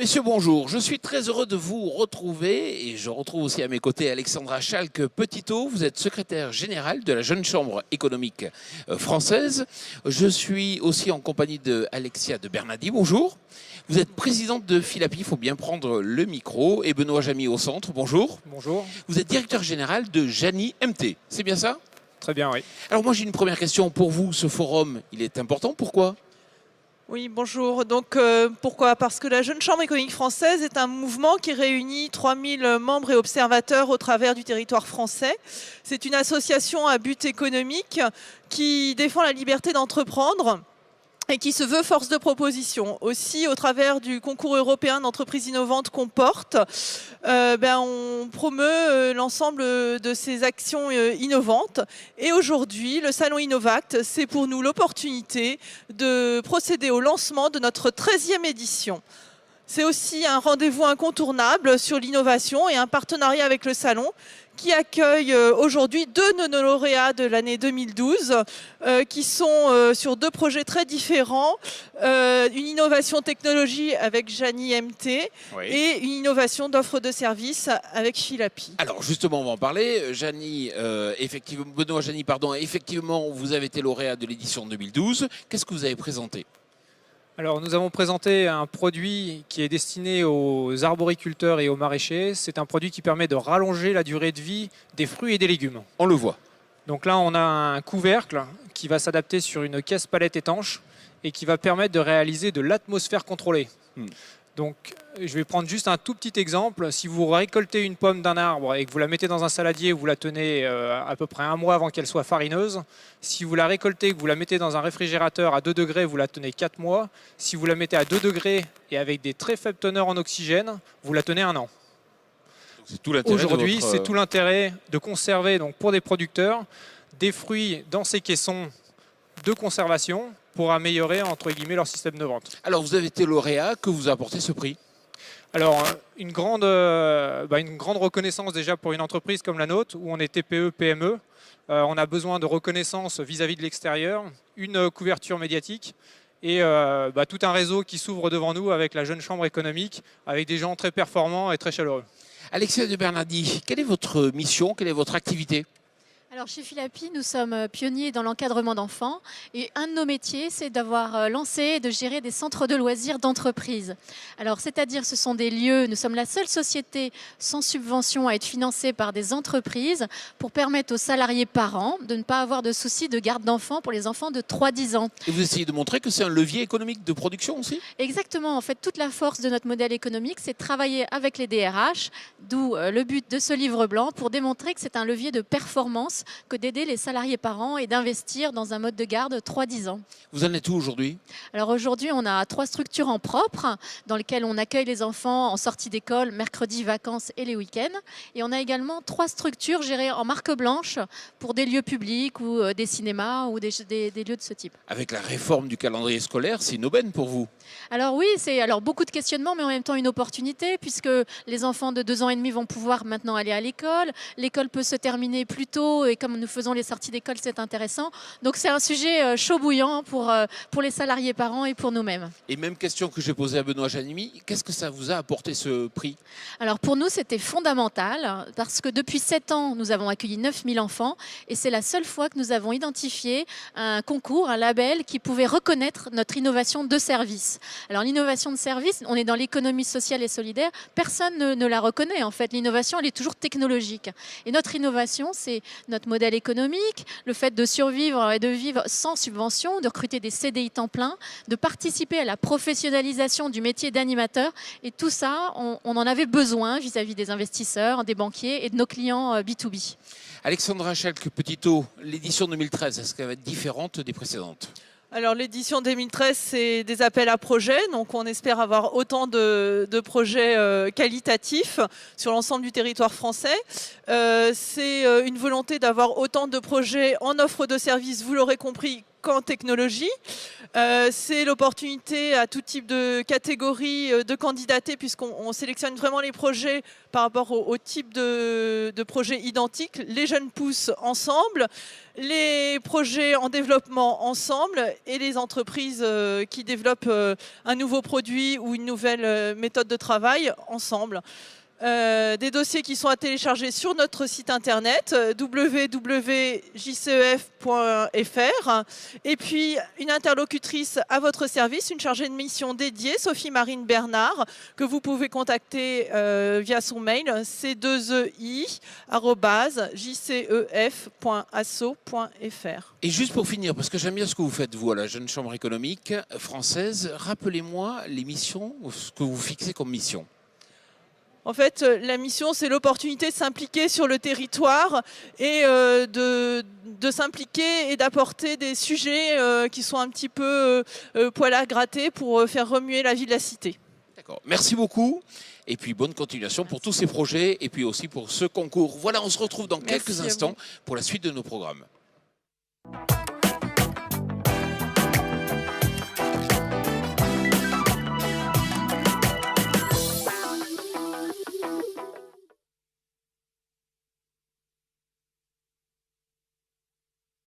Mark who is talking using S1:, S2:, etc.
S1: Messieurs, bonjour. Je suis très heureux de vous retrouver et je retrouve aussi à mes côtés Alexandra Schalck-Petitot. Vous êtes secrétaire générale de la Jeune Chambre économique française. Je suis aussi en compagnie de Alexia de Bernardi. Bonjour. Vous êtes présidente de Philapi, il faut bien prendre le micro. Et Benoît Jamy au centre. Bonjour.
S2: Bonjour.
S1: Vous êtes directeur général de Jany MT. C'est bien ça?
S2: Très bien, oui.
S1: Alors moi j'ai une première question pour vous. Ce forum, il est important. Pourquoi?
S3: Oui, bonjour. Donc, pourquoi? Parce que la Jeune Chambre économique française est un mouvement qui réunit 3000 membres et observateurs au travers du territoire français. C'est une association à but économique qui défend la liberté d'entreprendre et qui se veut force de proposition. Aussi, au travers du concours européen d'entreprises innovantes qu'on porte, on promeut l'ensemble de ces actions innovantes. Et aujourd'hui, le Salon Innovact, c'est pour nous l'opportunité de procéder au lancement de notre 13e édition. C'est aussi un rendez-vous incontournable sur l'innovation et un partenariat avec le Salon qui accueille aujourd'hui 2 de nos lauréats de l'année 2012 qui sont sur 2 projets très différents. Une innovation technologie avec Jany MT et une innovation d'offre de services avec Philapi.
S1: Alors justement, on va en parler. Benoît Jany, effectivement, vous avez été lauréat de l'édition 2012. Qu'est-ce que vous avez présenté ?
S2: Alors, nous avons présenté un produit qui est destiné aux arboriculteurs et aux maraîchers. C'est un produit qui permet de rallonger la durée de vie des fruits et des légumes.
S1: On le voit.
S2: Donc là, on a un couvercle qui va s'adapter sur une caisse palette étanche et qui va permettre de réaliser de l'atmosphère contrôlée. Donc, je vais prendre juste un tout petit exemple. Si vous récoltez une pomme d'un arbre et que vous la mettez dans un saladier, vous la tenez à peu près 1 mois avant qu'elle soit farineuse. Si vous la récoltez et que vous la mettez dans un réfrigérateur à 2 degrés, vous la tenez 4 mois. Si vous la mettez à 2 degrés et avec des très faibles teneurs en oxygène, vous la tenez 1 an. Aujourd'hui, c'est tout l'intérêt de conserver, donc, pour des producteurs, des fruits dans ces caissons de conservation pour améliorer, entre guillemets, leur système de vente.
S1: Alors, vous avez été lauréat, que vous a apporté ce prix?
S2: Alors, une grande reconnaissance déjà pour une entreprise comme la nôtre, où on est TPE, PME. On a besoin de reconnaissance vis-à-vis de l'extérieur, une couverture médiatique et tout un réseau qui s'ouvre devant nous avec la Jeune Chambre économique, avec des gens très performants et très chaleureux.
S1: Alexia de Bernardi, quelle est votre mission, quelle est votre activité ?
S4: Alors chez Philapi, nous sommes pionniers dans l'encadrement d'enfants et un de nos métiers, c'est d'avoir lancé et de gérer des centres de loisirs d'entreprise. Alors c'est-à-dire ce sont des lieux, nous sommes la seule société sans subvention à être financée par des entreprises pour permettre aux salariés parents de ne pas avoir de soucis de garde d'enfants pour les enfants de 3-10 ans.
S1: Et vous essayez de montrer que c'est un levier économique de production aussi ?
S4: Exactement, en fait toute la force de notre modèle économique, c'est de travailler avec les DRH, d'où le but de ce livre blanc pour démontrer que c'est un levier de performance que d'aider les salariés parents et d'investir dans un mode de garde 3-10 ans.
S1: Vous en êtes où aujourd'hui?
S4: Alors aujourd'hui, on a 3 structures en propre dans lesquelles on accueille les enfants en sortie d'école, mercredi, vacances et les week-ends. Et on a également 3 structures gérées en marque blanche pour des lieux publics ou des cinémas ou des lieux de ce type.
S1: Avec la réforme du calendrier scolaire, c'est une aubaine pour vous?
S4: Alors oui, c'est beaucoup de questionnements, mais en même temps une opportunité, puisque les enfants de 2 ans et demi vont pouvoir maintenant aller à l'école. L'école peut se terminer plus tôt, et comme nous faisons les sorties d'école, c'est intéressant. Donc c'est un sujet chaud bouillant pour les salariés parents et pour nous-mêmes.
S1: Et même question que j'ai posée à Benoît Jany, qu'est-ce que ça vous a apporté ce prix?
S4: Alors pour nous, c'était fondamental, parce que depuis 7 ans, nous avons accueilli 9000 enfants, et c'est la seule fois que nous avons identifié un concours, un label, qui pouvait reconnaître notre innovation de service. Alors l'innovation de service, on est dans l'économie sociale et solidaire, personne ne la reconnaît en fait. L'innovation, elle est toujours technologique. Et notre innovation, c'est notre modèle économique, le fait de survivre et de vivre sans subvention, de recruter des CDI temps plein, de participer à la professionnalisation du métier d'animateur. Et tout ça, on en avait besoin vis-à-vis des investisseurs, des banquiers et de nos clients B2B.
S1: Alexandra Schalck-Petitot, l'édition 2013, est-ce qu'elle va être différente des précédentes?
S3: Alors l'édition 2013, c'est des appels à projets, donc on espère avoir autant de projets qualitatifs sur l'ensemble du territoire français. C'est une volonté d'avoir autant de projets en offre de services, vous l'aurez compris, Caen Technologie. C'est l'opportunité à tout type de catégorie de candidater, puisqu'on sélectionne vraiment les projets par rapport au type de projets identiques. Les jeunes pousses ensemble, les projets en développement ensemble et les entreprises qui développent un nouveau produit ou une nouvelle méthode de travail ensemble. Des dossiers qui sont à télécharger sur notre site internet www.jcef.fr, et puis une interlocutrice à votre service, une chargée de mission dédiée, Sophie-Marine Bernard, que vous pouvez contacter via son mail c2ei@jcef.asso.fr.
S1: Et juste pour finir, parce que j'aime bien ce que vous faites, vous, à la Jeune Chambre économique française, rappelez-moi les missions, ce que vous fixez comme mission.
S3: En fait, la mission, c'est l'opportunité de s'impliquer sur le territoire et de s'impliquer et d'apporter des sujets qui sont un petit peu poil à gratter pour faire remuer la vie de la cité.
S1: D'accord. Merci beaucoup. Et puis bonne continuation pour tous ces projets et puis aussi pour ce concours. Voilà, on se retrouve dans quelques instants pour la suite de nos programmes.